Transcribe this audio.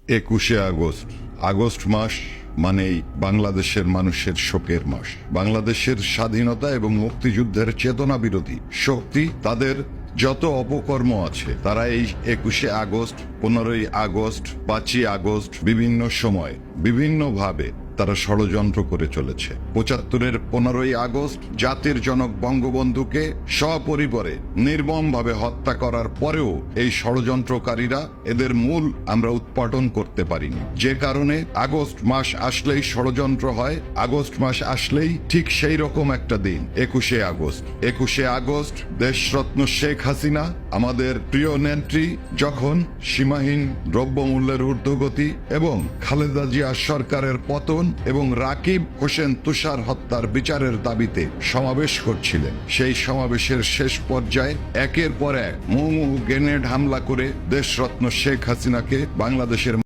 21শে August. August মাস মানেই বাংলাদেশের মানুষের শোকের মাস। বাংলাদেশের স্বাধীনতা এবং মুক্তিযুদ্ধের চেতনা বিরোধী শক্তি, তাদের যত অপকর্ম আছে, তারা এই 21শে আগস্ট, 15ই আগস্ট, 5ই আগস্ট বিভিন্ন সময় বিভিন্নভাবে তারা ষড়যন্ত্র করে চলেছে। 75-এর 15ই আগস্ট জাতির জনক বঙ্গবন্ধুকে সপরিবারে নির্মমভাবে হত্যা করার পরেও এই ষড়যন্ত্রকারীরা এদের মূল আমরা উৎপাটন করতে পারিনি। যে কারণে আগস্ট মাস আসলেই ষড়যন্ত্র হয়। আগস্ট মাস আসলেই ঠিক সেই রকম একটা দিন 21শে আগস্ট। 21শে আগস্ট দেশরত্ন শেখ হাসিনা, আমাদের প্রিয় নেত্রী, যখন সীমাহীন দ্রব্যমূল্যের ঊর্ধ্বগতি এবং খালেদা জিয়া সরকারের পতন এবং রাকিব হোসেন তুষার হত্যার বিচারের দাবিতে সমাবেশ করছিলেন, সেই সমাবেশের শেষ পর্যায়ে একের পর এক মুহুর্মুহু গ্রেনেড হামলা করে দেশরত্ন শেখ হাসিনাকে বাংলাদেশের